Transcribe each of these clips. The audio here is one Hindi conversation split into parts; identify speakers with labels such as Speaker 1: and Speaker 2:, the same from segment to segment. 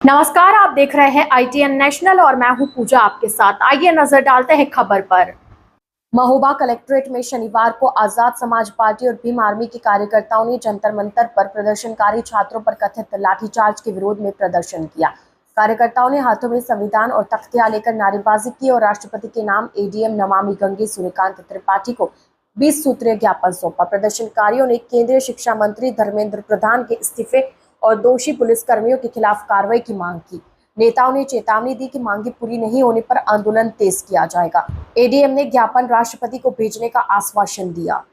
Speaker 1: नमस्कार, आप देख रहे हैं ITN नेशनल और मैं हूं पूजा आपके साथ। आइए नजर डालते हैं खबर पर। महोबा कलेक्ट्रेट में शनिवार को आजाद समाज पार्टी और भीम आर्मी के कार्यकर्ताओं ने जंतर मंतर पर प्रदर्शनकारी छात्रों पर कथित लाठीचार्ज के विरोध में प्रदर्शन किया। कार्यकर्ताओं ने हाथों में संविधान और तख्तियां लेकर नारेबाजी की और राष्ट्रपति के नाम ADM नमामि गंगे सूर्यकांत त्रिपाठी को 20 सूत्रीय ज्ञापन सौंपा। प्रदर्शनकारियों ने केंद्रीय शिक्षा मंत्री धर्मेंद्र प्रधान के इस्तीफे और दोषी पुलिसकर्मियों के खिलाफ कार्रवाई की मांग की। नेताओं ने चेतावनी दी कि मांगे पूरी नहीं होने पर आंदोलन तेज किया जाएगा। ADM ने ज्ञापन राष्ट्रपति को भेजने का आश्वासन दिया।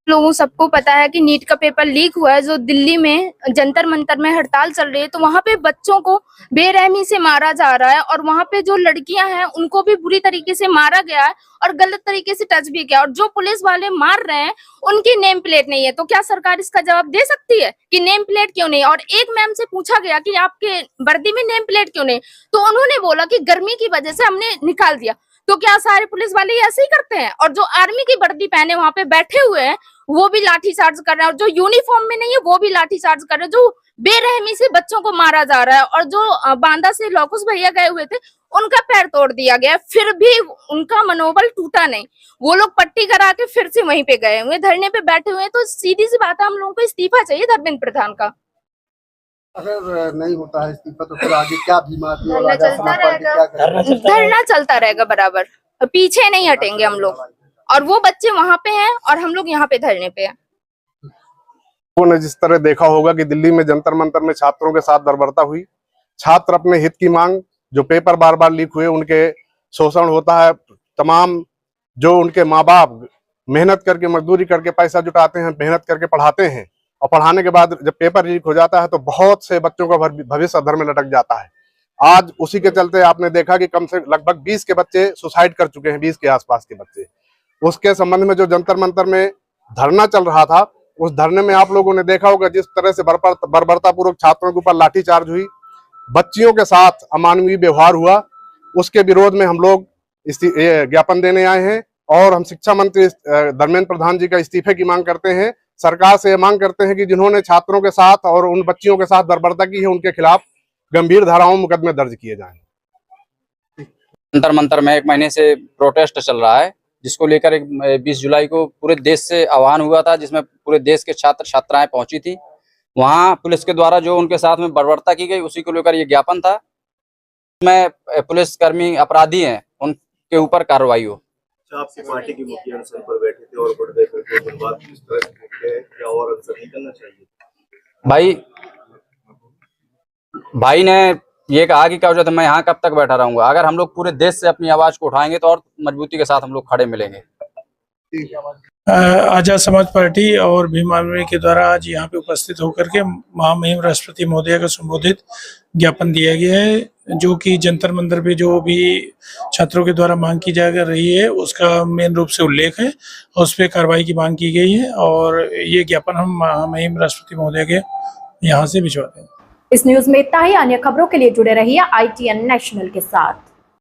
Speaker 2: लोगों सबको पता है कि नीट का पेपर लीक हुआ है, जो दिल्ली में जंतर मंतर में हड़ताल चल रही है, तो वहां पे बच्चों को बेरहमी से मारा जा रहा है और वहां पे जो लड़कियां हैं उनको भी बुरी तरीके से मारा गया है और गलत तरीके से टच भी किया। और जो पुलिस वाले मार रहे हैं उनकी नेम प्लेट नहीं है, तो क्या सरकार इसका जवाब दे सकती है कि नेम प्लेट क्यों नहीं? और एक मैम से पूछा गया कि आपके वर्दी में नेम प्लेट क्यों नहीं, तो उन्होंने बोला कि गर्मी की वजह से हमने निकाल दिया। तो क्या सारे पुलिस वाले ऐसे ही करते हैं? और जो आर्मी की वर्दी पहने वहां पे बैठे हुए हैं वो भी लाठीचार्ज कर रहे हैं, और जो यूनिफॉर्म में नहीं है वो भी लाठीचार्ज कर रहे हैं। जो बेरहमी से बच्चों को मारा जा रहा है और जो बांदा से लौकुश भैया गए हुए थे उनका पैर तोड़ दिया गया, फिर भी उनका मनोबल टूटा नहीं। वो लोग पट्टी करा के फिर से वहीं पे गए हुए, धरने पे बैठे हुए। तो सीधी सी बात है, हम लोगों को इस्तीफा चाहिए धर्मेंद्र प्रधान का।
Speaker 3: अगर नहीं होता है इस्तीफा तो फिर आगे क्या बीमार
Speaker 2: धरना चलता रहेगा बराबर, पीछे नहीं हटेंगे हम लोग। और वो बच्चे वहां पे हैं और हम लोग यहाँ पे धरने पे हैं।
Speaker 4: ने जिस तरह देखा होगा कि दिल्ली में जंतर मंतर में छात्रों के साथ बर्बरता हुई, छात्र अपने हित की मांग, जो पेपर बार बार लीक हुए उनके शोषण होता है, तमाम जो उनके माँ बाप मेहनत करके मजदूरी करके पैसा जुटाते हैं, मेहनत करके पढ़ाते हैं और पढ़ाने के बाद जब पेपर लीक हो जाता है तो बहुत से बच्चों का भविष्य अधर में लटक जाता है। आज उसी के चलते आपने देखा कि कम से लगभग 20 के बच्चे सुसाइड कर चुके हैं, 20 के आसपास के बच्चे। उसके संबंध में जो जंतर मंतर में धरना चल रहा था, उस धरने में आप लोगों ने देखा होगा जिस तरह से बर्बरता पूर्वक छात्रों के ऊपर लाठीचार्ज हुई, बच्चियों के साथ अमानवीय व्यवहार हुआ, उसके विरोध में हम लोग ज्ञापन देने आए हैं। और हम शिक्षा मंत्री धर्मेंद्र प्रधान जी का इस्तीफे की मांग करते हैं। सरकार से मांग करते हैं कि जिन्होंने छात्रों के साथ और उन बच्चियों के साथ बर्बरता की है उनके खिलाफ गंभीर धाराओं में मुकदमे दर्ज किए जाएं।
Speaker 5: जंतर मंतर में 1 महीने से प्रोटेस्ट चल रहा है, जिसको लेकर 20 जुलाई को पूरे देश से आह्वान हुआ था, जिसमें पूरे देश के छात्र छात्राएं पहुंची थी। वहां पुलिस के द्वारा जो उनके साथ में बर्बरता की गई उसी को लेकर ये ज्ञापन था। मैं पुलिसकर्मी अपराधी हैं उनके ऊपर कार्रवाई हो।
Speaker 6: आपकी पार्टी की मुखिया अनशन पर बैठे थे और बढ़ गए करके बात किस तरह से है, क्या और अनशन नहीं करना चाहिए?
Speaker 5: भाई ने ये कहा कि क्या हो जाता है, मैं यहाँ कब तक बैठा रहूंगा। अगर हम लोग पूरे देश से अपनी आवाज को उठाएंगे तो और मजबूती के साथ हम लोग खड़े मिलेंगे।
Speaker 7: आजाद समाज पार्टी और भीम आर्मी के द्वारा आज यहाँ पे उपस्थित होकर के महामहिम राष्ट्रपति महोदय का संबोधित ज्ञापन दिया गया है, जो कि जंतर मंतर पे जो भी छात्रों के द्वारा मांग की जा रही है उसका मेन रूप से उल्लेख है और उस पर कार्रवाई की मांग की गई है। और ये ज्ञापन हम महामहिम राष्ट्रपति महोदय के यहाँ से भिजवाते हैं।
Speaker 1: इस न्यूज में इतना ही। अन्य खबरों के लिए जुड़े रहिए ITN नेशनल के साथ।